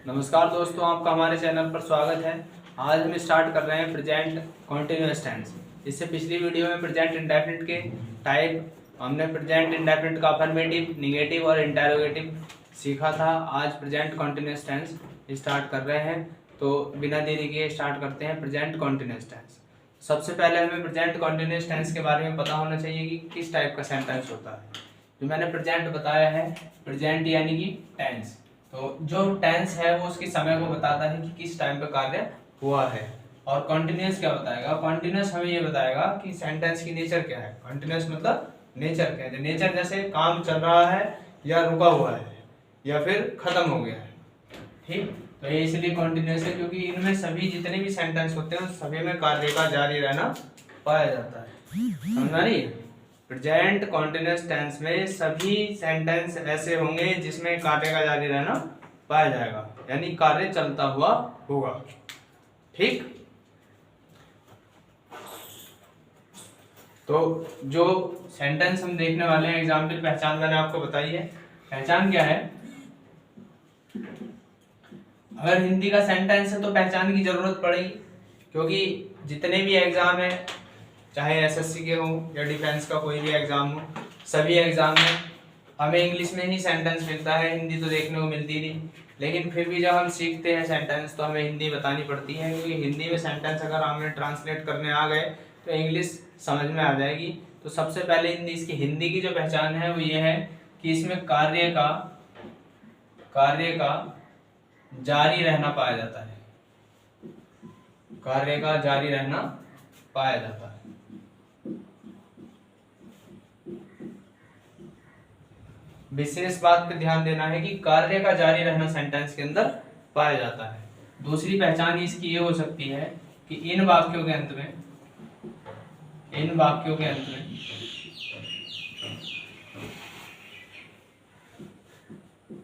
नमस्कार दोस्तों, आपका हमारे चैनल पर स्वागत है। आज हम स्टार्ट कर रहे हैं प्रेजेंट कॉन्टिन्यूअस टेंस। इससे पिछली वीडियो में प्रेजेंट इंडेफिनिट के टाइप हमने प्रेजेंट इंडेफिनिट का अफर्मेटिव, निगेटिव और इंटेरोगेटिव सीखा था। आज प्रेजेंट कॉन्टिन्यूअस टेंस स्टार्ट कर रहे हैं, तो बिना देरी के स्टार्ट करते हैं प्रेजेंट कॉन्टिन्यूअस टेंस। सबसे पहले हमें प्रेजेंट कॉन्टिन्यूअस टेंस के बारे में पता होना चाहिए कि किस टाइप का सेंटेंस होता है। जो मैंने प्रेजेंट बताया है, प्रेजेंट यानी कि टेंस, तो जो टेंस है वो उसके समय को बताता है कि किस टाइम पे कार्य हुआ है। और कॉन्टिन्यूअस क्या बताएगा? कॉन्टिन्यूअस हमें ये बताएगा कि सेंटेंस की नेचर क्या है। कॉन्टिन्यूअस मतलब नेचर क्या है। नेचर जैसे काम चल रहा है या रुका हुआ है या फिर खत्म हो गया है। ठीक, तो ये इसलिए कॉन्टिन्यूअस है क्योंकि इनमें सभी जितने भी सेंटेंस होते हैं सभी में कार्य का जारी रहना पाया जाता है। समझ आ रही है? प्रेजेंट कॉन्टिन्यूअस टेंस में सभी सेंटेंस ऐसे होंगे जिसमें कार्य का जारी रहना पाया जाएगा, यानी कार्य चलता हुआ होगा। ठीक, तो जो सेंटेंस हम देखने वाले हैं, एग्जाम्पल पहचान मैंने आपको बताई है। पहचान क्या है? अगर हिंदी का सेंटेंस है तो पहचान की जरूरत पड़ेगी, क्योंकि जितने भी एग्जाम है, चाहे एसएससी के हो या डिफेंस का कोई भी एग्जाम हो, सभी एग्जाम में हमें इंग्लिश में ही सेंटेंस मिलता है, हिंदी तो देखने को मिलती नहीं। लेकिन फिर भी जब हम सीखते हैं सेंटेंस तो हमें हिंदी बतानी पड़ती है, क्योंकि हिंदी में सेंटेंस अगर हमें ट्रांसलेट करने आ गए तो इंग्लिश समझ में आ जाएगी। तो सबसे पहले इसकी हिंदी की जो पहचान है वो ये है कि इसमें कार्य का जारी रहना पाया जाता है। कार्य का जारी रहना पाया जाता है। विशेष बात पे ध्यान देना है कि कार्य का जारी रहना सेंटेंस के अंदर पाया जाता है। दूसरी पहचान इसकी ये हो सकती है कि इन वाक्यों के अंत में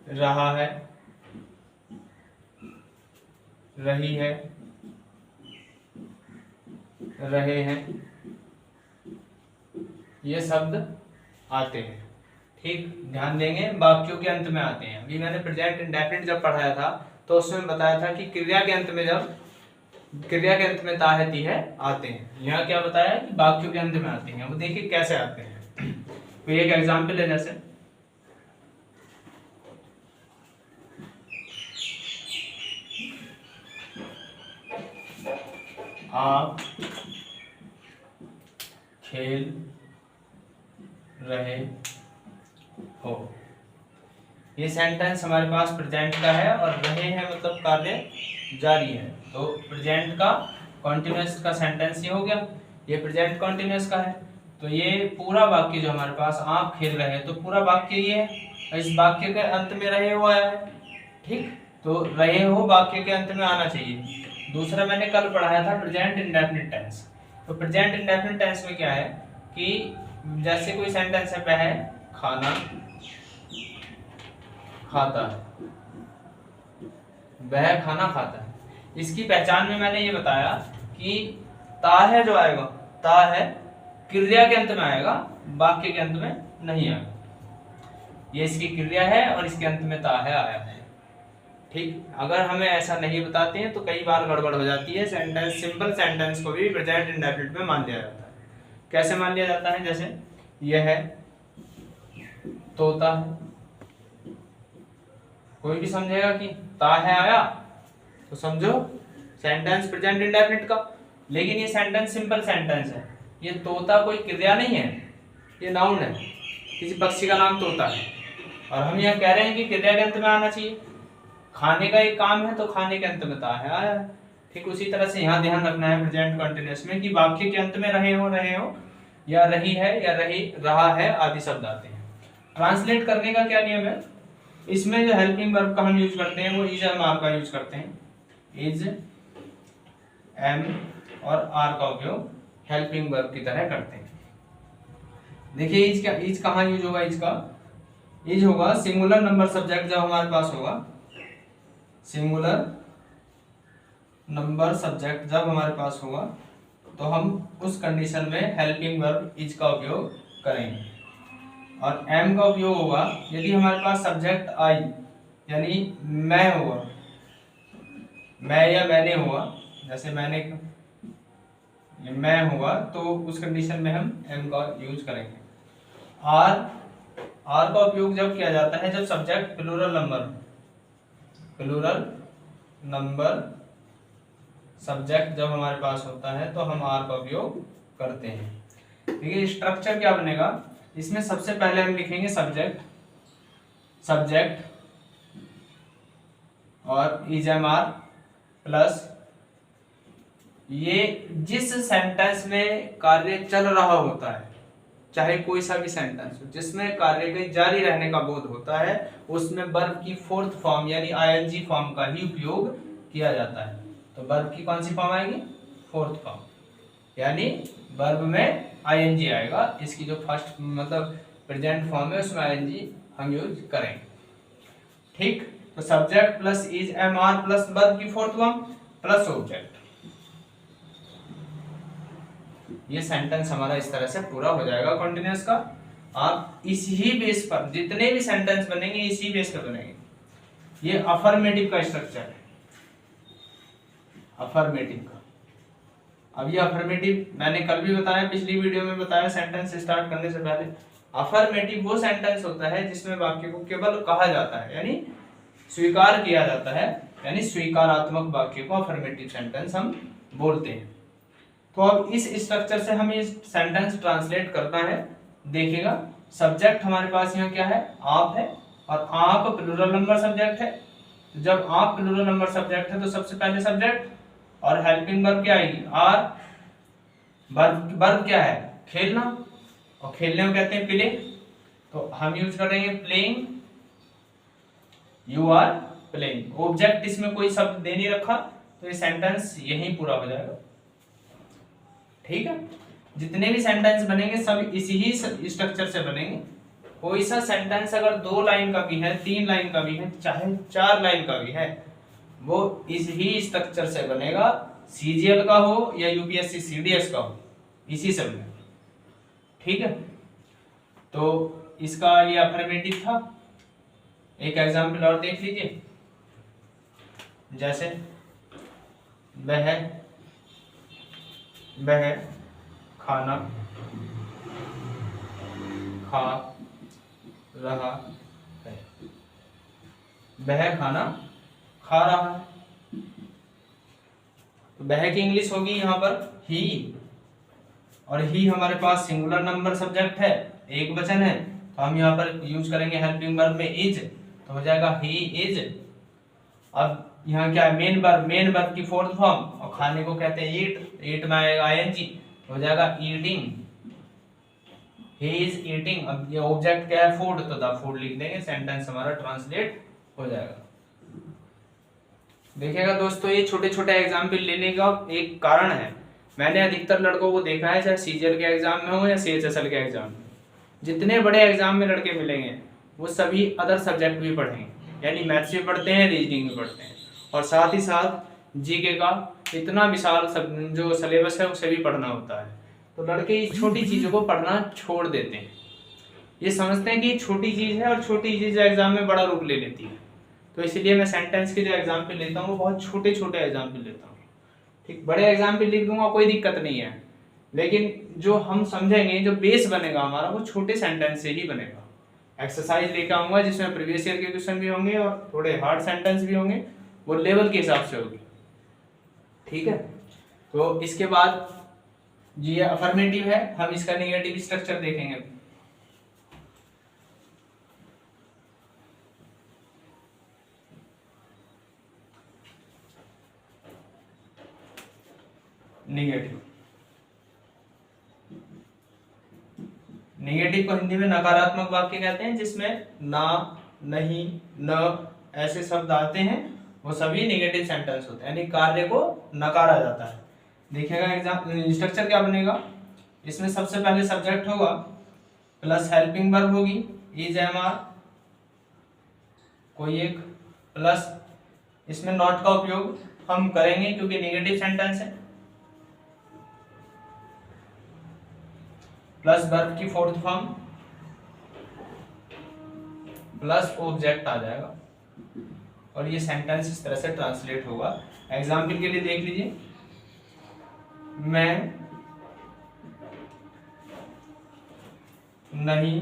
रहा है, रही है, रहे हैं, ये शब्द आते हैं। ठीक, ध्यान देंगे, वाक्यों के अंत में आते हैं। अभी मैंने प्रेजेंट इंडेफिनिट जब पढ़ाया था तो उसमें बताया था कि क्रिया के अंत में ता है ती है आते हैं। यहाँ क्या बताया कि वाक्यों के अंत में आते हैं। वो देखिए कैसे आते हैं। तो एक एग्जाम्पल है, जैसे आप खेल रहे हो। ये सेंटेंस हमारे पास प्रेजेंट का है और रहे हैं मतलब कार्य जारी है। तो प्रेजेंट का कॉन्टिन्यूअस का सेंटेंस ये हो गया, ये प्रेजेंट कॉन्टिन्यूअस का है। तो ये पूरा वाक्य जो हमारे पास आप खेल रहे हैं, तो पूरा वाक्य ये है। इस वाक्य के अंत में रहे हो आया है। ठीक, तो रहे हो वाक्य के अंत में आना चाहिए। दूसरा मैंने कल पढ़ाया था प्रेजेंट इंडेफिनिट टेंस। तो प्रेजेंट इंडेफिनिट टेंस में क्या है कि जैसे कोई सेंटेंस है, वह खाना खाता है, वह खाना खाता है। इसकी पहचान में मैंने ये बताया कि ता है जो आएगा, ता है क्रिया के अंत में आएगा, वाक्य के अंत में नहीं आएगा। ये इसकी क्रिया है और इसके अंत में ता है आया है। ठीक, अगर हमें ऐसा नहीं बताते हैं तो कई बार गड़बड़ हो जाती है। सेंटेंस, सिंपल सेंटेंस को भी प्रेजेंट इंडेफिनिट में मान लिया जाता है। कैसे मान लिया जाता है? जैसे यह तोता है, कोई भी समझेगा कि ता है आया तो समझो सेंटेंस प्रेजेंट इंडेफिनिट का। लेकिन ये सेंटेंस सिंपल सेंटेंस है। ये तोता कोई क्रिया नहीं है, ये नाउन है। किसी पक्षी का नाम तोता है और हम यहाँ कह रहे हैं कि क्रिया के अंत में आना चाहिए। खाने का एक काम है तो खाने के अंत में ता है आया है। ठीक, उसी तरह से यहाँ ध्यान रखना है प्रेजेंट कंटिन्यूअस में कि वाक्य के अंत में रहे हो या रही है या रहा है आदि शब्द आते हैं। ट्रांसलेट करने का क्या नियम है? इसमें जो हेल्पिंग वर्ब का हम यूज करते हैं वो इज एम आर का यूज करते हैं। इज एम और आर का उपयोग हेल्पिंग वर्ब की तरह करते हैं। देखिए इज कहाँ यूज होगा? इज होगा सिंगुलर नंबर सब्जेक्ट जब हमारे पास होगा। सिंगुलर नंबर सब्जेक्ट जब हमारे पास होगा तो हम उस कंडीशन में हेल्पिंग वर्ब इज का उपयोग करेंगे। और एम का उपयोग होगा यदि हमारे पास सब्जेक्ट आई यानी मैं होगा, मैं या मैंने हुआ, जैसे मैं हुआ तो उस कंडीशन में हम एम का यूज करेंगे। आर का उपयोग जब किया जाता है जब सब्जेक्ट प्लूरल नंबर सब्जेक्ट जब हमारे पास होता है तो हम आर का उपयोग करते हैं। देखिए स्ट्रक्चर क्या बनेगा, इसमें सबसे पहले हम लिखेंगे सब्जेक्ट और इज एम आर प्लस ये जिस सेंटेंस में कार्य चल रहा होता है, चाहे कोई सा भी सेंटेंस हो जिसमें कार्य के जारी रहने का बोध होता है, उसमें वर्ब की फोर्थ फॉर्म यानी आईएनजी फॉर्म का ही उपयोग किया जाता है। तो वर्ब की कौन सी फॉर्म आएगी, फोर्थ फॉर्म, यानी वर्ब में आईएनजी आएगा। इसकी जो फर्स्ट मतलब प्रेजेंट फॉर्म है उसमें आईएनजी हम यूज करेंगे। ठीक, तो subject plus is am are plus verb की फोर्थ फॉर्म प्लस ऑब्जेक्ट, ये सेंटेंस हमारा इस तरह से पूरा हो जाएगा कॉन्टिन्यूअस का। आप इसी बेस पर जितने भी सेंटेंस बनेंगे इसी बेस पर बनेंगे। ये अफर्मेटिव का स्ट्रक्चर है, अफर्मेटिव का। अब ये अफर्मेटिव मैंने कल भी बताया, पिछली वीडियो में बताया सेंटेंस स्टार्ट करने से पहले। अफर्मेटिव वो सेंटेंस होता है जिसमें वाक्य को केवल कहा जाता है यानी स्वीकार किया जाता है, यानी स्वीकारात्मक वाक्य को अफर्मेटिव सेंटेंस हम बोलते हैं। तो अब इस स्ट्रक्चर से हमें इस सेंटेंस ट्रांसलेट करना है। देखिएगा सब्जेक्ट हमारे पास यहाँ क्या है, आप है, और आप प्लूरल नंबर सब्जेक्ट है। जब आप प्लूरल नंबर सब्जेक्ट है तो सबसे पहले सब्जेक्ट और हेल्पिंग वर्ब क्या आएगी, आर। वर्ब क्या है, खेलना, और खेलने को कहते हैं प्ले, तो हम यूज करेंगे playing, you are playing. Object इसमें कोई शब्द दे नहीं रखा तो ये सेंटेंस यहीं पूरा हो जाएगा। ठीक है, जितने भी सेंटेंस बनेंगे सब इसी ही स्ट्रक्चर से बनेंगे। कोई सा सेंटेंस अगर 2 लाइन का भी है, 3 लाइन का भी है, चाहे 4 लाइन का भी है, वो इस ही स्ट्रक्चर से बनेगा। सीजीएल का हो या यूपीएससी सीडीएस का हो, इसी से बनेगा। ठीक है, तो इसका ये अफर्मेटिव था। एक एग्जाम्पल और देख लीजिए, जैसे वह खाना खा रहा है, वह खाना खा रहा है। तो वह की इंग्लिश होगी यहाँ पर ही, और ही हमारे पास सिंगुलर नंबर सब्जेक्ट है, एक वचन है, तो हम यहाँ पर यूज करेंगे हेल्पिंग वर्ब में इज, तो हो जाएगा ही इज। अब यहाँ क्या है, मेन वर्ब की फोर्थ फॉर्म, और खाने को कहते हैं ईट में आएगा आईएनजी, हो जाएगा ईटिंग, ही इज ईटिंग। अब ये ऑब्जेक्ट क्या है, फूड, तो द फूड लिख देंगे, सेंटेंस हमारा ट्रांसलेट हो जाएगा। देखिएगा दोस्तों, ये छोटे छोटे एग्जाम्पल लेने का एक कारण है। मैंने अधिकतर लड़कों को देखा है, चाहे सीजीएल के एग्जाम में हो या सीएचएसएल के एग्जाम में, जितने बड़े एग्जाम में लड़के मिलेंगे वो सभी अदर सब्जेक्ट भी पढ़ेंगे, यानी मैथ्स भी पढ़ते हैं, रीजनिंग भी पढ़ते हैं, और साथ ही साथ जीके का इतना विशाल जो सिलेबस है उसे भी पढ़ना होता है। तो लड़के इस छोटी चीज़ों को पढ़ना छोड़ देते हैं, ये समझते हैं कि छोटी चीज़ है और छोटी चीज़ एग्जाम में बड़ा रूप ले लेती है। तो इसलिए मैं सेंटेंस के जो एग्जाम्पल लेता हूँ वो बहुत छोटे छोटे एग्जाम्पल लेता हूँ। ठीक, बड़े एग्जाम्पल लिख दूंगा कोई दिक्कत नहीं है, लेकिन जो हम समझेंगे, जो बेस बनेगा हमारा, वो छोटे सेंटेंस से ही बनेगा। एक्सरसाइज लेकर आऊंगा जिसमें प्रीवियस ईयर के क्वेश्चन भी होंगे और थोड़े हार्ड सेंटेंस भी होंगे, वो लेवल के हिसाब से होगी। ठीक है, तो इसके बाद ये अफर्मेटिव है, हम इसका नेगेटिव स्ट्रक्चर देखेंगे। नेगेटिव को हिंदी में नकारात्मक वाक्य कहते हैं, जिसमें ना, नहीं, न ऐसे शब्द आते हैं, वो सभी नेगेटिव सेंटेंस होते हैं, यानी कार्य को नकारा जाता है। देखिएगा एग्जाम स्ट्रक्चर क्या बनेगा, इसमें सबसे पहले सब्जेक्ट होगा प्लस हेल्पिंग वर्ब होगी इज एम आर कोई एक, प्लस इसमें नॉट का उपयोग हम करेंगे क्योंकि नेगेटिव सेंटेंस है, प्लस वर्ब की फोर्थ फॉर्म प्लस ऑब्जेक्ट आ जाएगा, और ये सेंटेंस इस तरह से ट्रांसलेट होगा। एग्जाम्पल के लिए देख लीजिए, मैं नहीं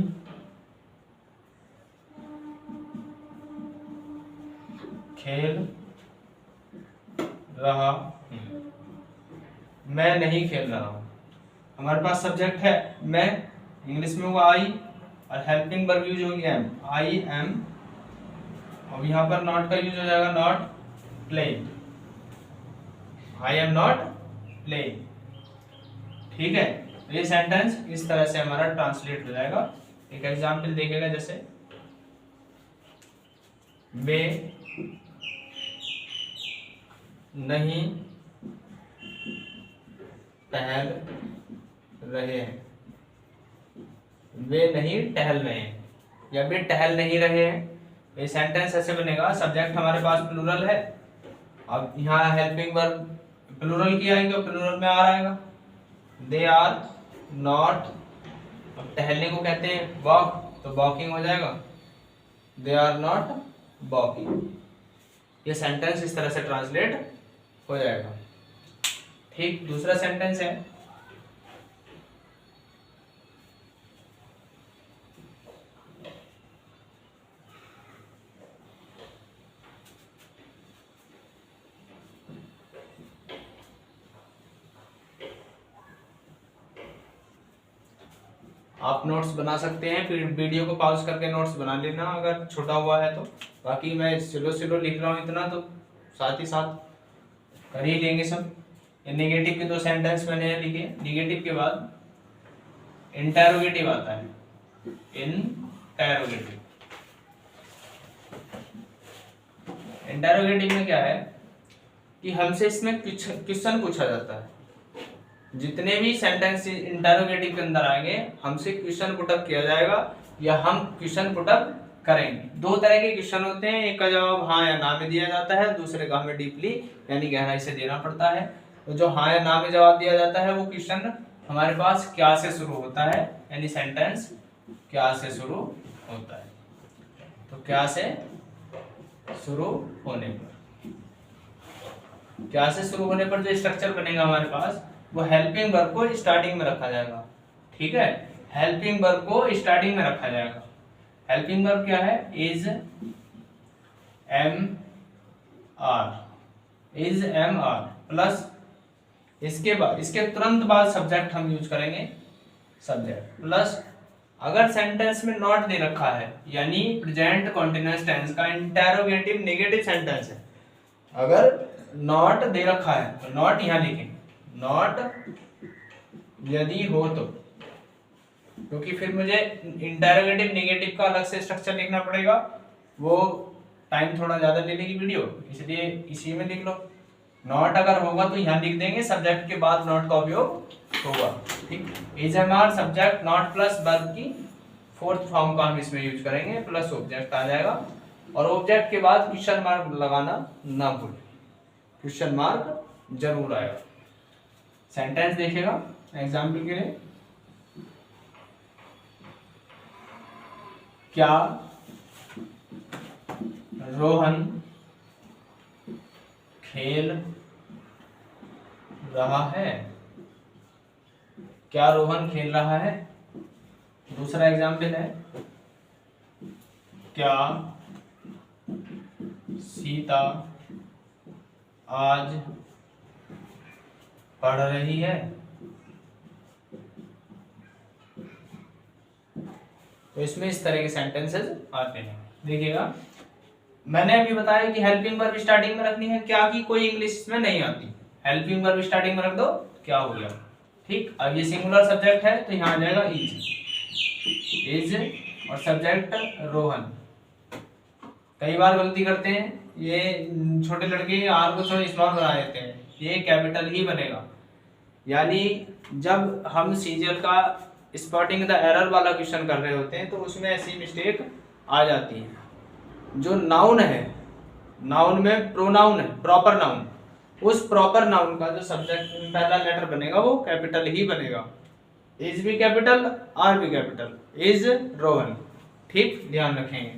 खेल रहा हूं, मैं नहीं खेल रहा हूं। हमारे पास सब्जेक्ट है मैं, इंग्लिश में होगा आई, और हेल्पिंग वर्ब यूज होगी एम, आई एम। अब यहाँ पर नॉट का यूज हो जाएगा not playing, I am not playing. ठीक है, ये सेंटेंस इस तरह से हमारा ट्रांसलेट हो जाएगा। एक एग्जाम्पल देखेगा, जैसे वे नहीं टहल रहे हैं, वे नहीं टहल रहे हैं, या वे टहल नहीं रहे हैं। ये सेंटेंस ऐसे बनेगा, सब्जेक्ट हमारे पास प्लूरल है, अब यहाँ हेल्पिंग वर्ब प्लूरल की आएगा, प्लूरल में आ आएगा, दे आर नॉट, अब टहलने को कहते हैं वॉक, तो वॉकिंग हो जाएगा, दे आर नॉट वॉकिंग। ये सेंटेंस इस तरह से ट्रांसलेट हो जाएगा। ठीक, दूसरा सेंटेंस है, आप नोट्स बना सकते हैं, फिर वीडियो को पॉज करके नोट्स बना लेना अगर छोटा हुआ है तो। बाकी मैं स्लो स्लो लिख रहा हूँ इतना, तो साथ ही साथ कर ही लेंगे सब। ये नेगेटिव के दो सेंटेंस मैंने लिखे, नेगेटिव के बाद इंटरोगेटिव आता है, इंटरोगेटिव। इंटरोगेटिव में क्या है कि हमसे इसमें क्वेश्चन पूछा जाता है। जितने भी सेंटेंस इंटरोगेटिव के अंदर आएंगे हमसे क्वेश्चन पुटअप किया जाएगा, या हम क्वेश्चन पुटअप करेंगे। दो तरह के क्वेश्चन होते हैं, एक का जवाब हाँ या ना में दिया जाता है, दूसरे का हमें डीपली यानी गहराई से देना पड़ता है। तो जो हाँ या ना में जवाब दिया जाता है वो क्वेश्चन हमारे पास क्या से शुरू होता है, यानी सेंटेंस क्या से शुरू होता है। तो क्या से शुरू होने पर, क्या से शुरू होने पर जो स्ट्रक्चर बनेगा हमारे पास, वो हेल्पिंग वर्ब को स्टार्टिंग में रखा जाएगा। ठीक है, हेल्पिंग वर्ब को स्टार्टिंग में रखा जाएगा। हेल्पिंग वर्ब क्या है, is am are, is am are plus इसके बाद, इसके तुरंत बाद सब्जेक्ट हम यूज करेंगे, सब्जेक्ट प्लस अगर सेंटेंस में नॉट दे रखा है, यानी प्रेजेंट कॉन्टिन्यूअस टेंस का इंटरोगेटिव नेगेटिव सेंटेंस है, अगर नॉट दे रखा है तो नॉट यहाँ लिखें, नॉट यदि हो तो, क्योंकि फिर मुझे इंटरोगेटिव नेगेटिव का अलग से स्ट्रक्चर लिखना पड़ेगा, वो टाइम थोड़ा ज्यादा ले लेगी वीडियो, इसलिए इसी में लिख लो। नॉट अगर होगा तो यहाँ लिख देंगे, सब्जेक्ट के बाद नॉट का उपयोग होगा। ठीक, is am are subject not plus verb की फोर्थ फॉर्म का हम इसमें यूज करेंगे, प्लस ऑब्जेक्ट आ जाएगा, और ऑब्जेक्ट के बाद क्वेश्चन मार्क लगाना ना भूलें, क्वेश्चन मार्क जरूर आएगा। सेंटेंस देखेगा एग्जाम्पल के लिए, क्या रोहन खेल रहा है, क्या रोहन खेल रहा है। दूसरा एग्जाम्पल है, क्या सीता आज पढ़ रही है। तो इसमें इस तरह के सेंटेंसेस आते हैं। देखिएगा, मैंने अभी बताया कि हेल्पिंग वर्ब स्टार्टिंग में रखनी है, क्या की कोई इंग्लिश में नहीं आती, हेल्पिंग वर्ब स्टार्टिंग में रख दो, क्या हो गया। ठीक, अब ये सिंगुलर सब्जेक्ट है तो यहाँ आ जाएगा इज और सब्जेक्ट रोहन। कई बार गलती करते हैं ये छोटे लड़के, आर को थोड़ा स्मॉल बना देते हैं, ये कैपिटल ही बनेगा। यानी जब हम सीजीएल का स्पॉटिंग द एरर वाला क्वेश्चन कर रहे होते हैं तो उसमें ऐसी मिस्टेक आ जाती है। जो नाउन है, नाउन में प्रोनाउन है, प्रॉपर नाउन, उस प्रॉपर नाउन का जो सब्जेक्ट में पहला लेटर बनेगा वो कैपिटल ही बनेगा। इज भी कैपिटल, आर भी कैपिटल, इज रोहन। ठीक, ध्यान रखेंगे,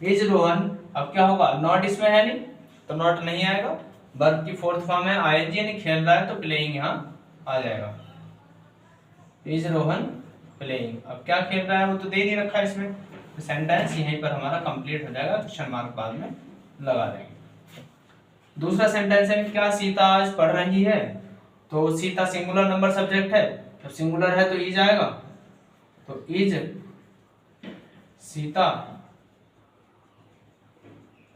इज रोहन। अब क्या होगा, नॉट इसमें है नहीं तो नॉट नहीं आएगा, वर्ब की फोर्थ फॉर्म है आईएनजी यानी खेल रहा है, तो प्लेइंग यहाँ आ जाएगा। Is Rohan playing. अब क्या खेल रहा है वो तो दे नहीं रखा है इसमें, तो सेंटेंस यहीं पर हमारा कंप्लीट हो जाएगा, क्वेश्चन मार्क बाद में लगा देंगे। दूसरा सेंटेंस है क्या सीता आज पढ़ रही है, तो सीता सिंगुलर नंबर सब्जेक्ट है, तो सिंगुलर है तो इज आएगा, तो इज सीता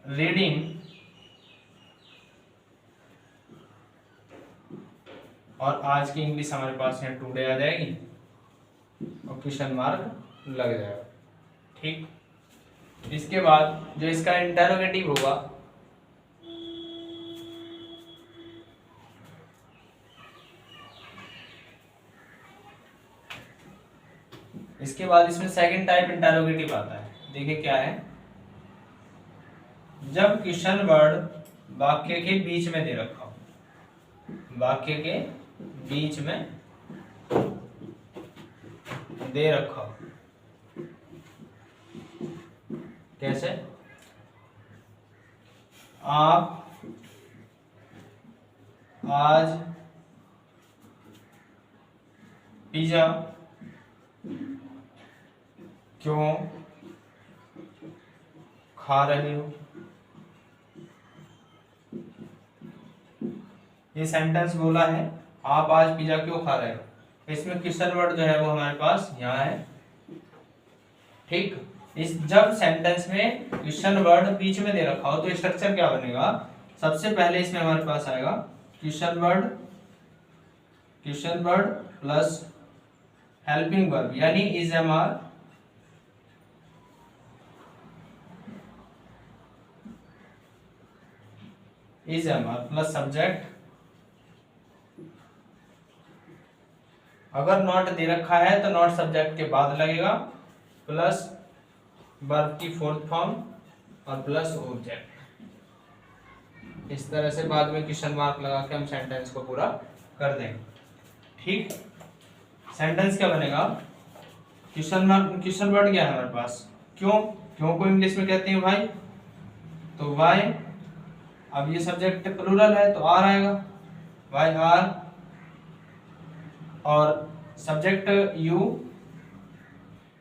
रीडिंग, और आज की इंग्लिश हमारे पास यहाँ टुडे आ जाएगी और क्वेश्चन मार्क लग जाएगा। ठीक, इसके बाद जो इसका इंटरोगेटिव होगा, इसके बाद इसमें सेकंड टाइप इंटरोगेटिव आता है। देखिए क्या है, जब क्वेश्चन वर्ड वाक्य के बीच में दे रखा हो, वाक्य के बीच में दे रखा हो, कैसे, आप आज पिज्जा क्यों खा रही हो। ये सेंटेंस बोला है आप आज पिज्जा क्यों खा रहे हो, इसमें क्वेश्चन वर्ड जो है वो हमारे पास यहाँ है। ठीक, इस जब सेंटेंस में क्वेश्चन वर्ड बीच में दे रखा हो तो स्ट्रक्चर क्या बनेगा, सबसे पहले इसमें हमारे पास आएगा question word plus helping verb यानी is am are, is am are plus subject. अगर नॉट दे रखा है तो नॉट सब्जेक्ट के बाद लगेगा, प्लस वर्ब की फोर्थ फॉर्म और प्लस ऑब्जेक्ट। इस तरह से बाद में क्वेश्चन मार्क लगा के हम सेंटेंस को पूरा कर देंगे। ठीक, सेंटेंस क्या बनेगा, क्वेश्चन वर्ड क्या है हमारे पास, क्यों को इंग्लिश में कहते हैं भाई, तो वाई। अब ये सब्जेक्ट प्लूरल है तो आर आएगा, वाई आर, और सब्जेक्ट यू,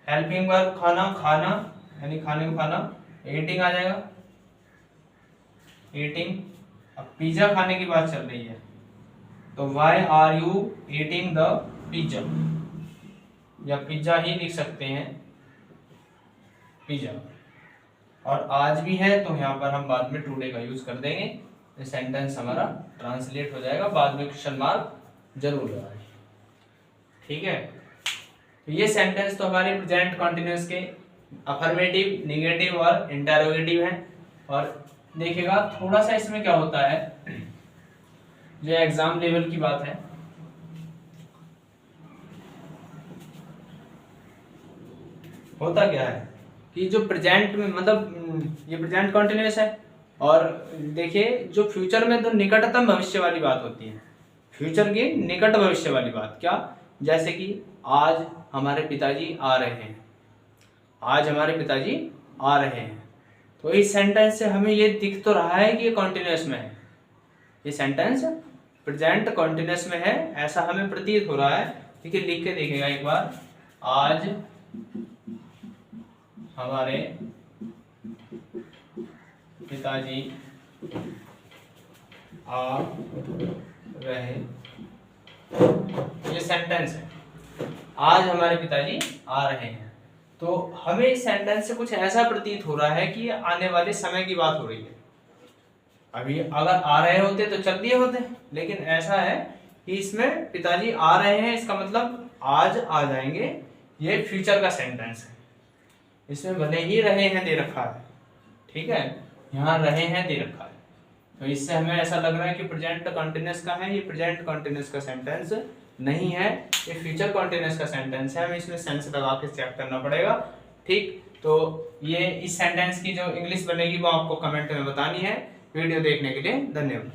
हेल्पिंग वर्ब खाना यानी खाने को खाना, ईटिंग आ जाएगा, ईटिंग। अब पिज्जा खाने की बात चल रही है तो why are you eating the pizza, या पिज्जा ही लिख सकते हैं, पिज्जा। और आज भी है तो यहाँ पर हम बाद में टुडे का यूज कर देंगे, सेंटेंस हमारा ट्रांसलेट हो जाएगा, बाद में क्वेश्चन मार्क जरूर लगाएं। ठीक है, तो ये सेंटेंस तो हमारे प्रेजेंट कंटिन्यूअस के अफर्मेटिव, नेगेटिव और इंटरोगेटिव हैं। और देखिएगा थोड़ा सा इसमें क्या होता है, जो एग्जाम लेवल की बात है, होता क्या है कि जो प्रेजेंट में मतलब ये प्रेजेंट कंटिन्यूअस है, और देखिए जो फ्यूचर में तो निकटतम भविष्य वाली बात होती है, फ्यूचर की निकट भविष्य वाली बात, क्या, जैसे कि आज हमारे पिताजी आ रहे हैं, आज हमारे पिताजी आ रहे हैं, तो इस सेंटेंस से हमें ये दिख तो रहा है कि ये कॉन्टिन्यूअस में है, ये सेंटेंस प्रेजेंट कॉन्टिन्यूअस में है, ऐसा हमें प्रतीत हो रहा है। ठीक है, लिख के देखिएगा एक बार, आज हमारे पिताजी आ रहे, ये सेंटेंस है, आज हमारे पिताजी आ रहे हैं, तो हमें इस सेंटेंस से कुछ ऐसा प्रतीत हो रहा है कि आने वाले समय की बात हो रही है। अभी अगर आ रहे होते तो चल दिए होते, लेकिन ऐसा है कि इसमें पिताजी आ रहे हैं, इसका मतलब आज आ जाएंगे, ये फ्यूचर का सेंटेंस है, इसमें भले ही रहे हैं दे रखा है, ठीक है, यहाँ रहे हैं दे रखा है, तो इससे हमें ऐसा लग रहा है कि प्रेजेंट कंटिन्यूअस का है, ये प्रेजेंट कंटिन्यूअस का सेंटेंस नहीं है, ये फ्यूचर कंटिन्यूअस का सेंटेंस है, हमें इसमें सेंस लगा के चेक करना पड़ेगा। ठीक, तो ये इस सेंटेंस की जो इंग्लिश बनेगी वो आपको कमेंट में बतानी है। वीडियो देखने के लिए धन्यवाद।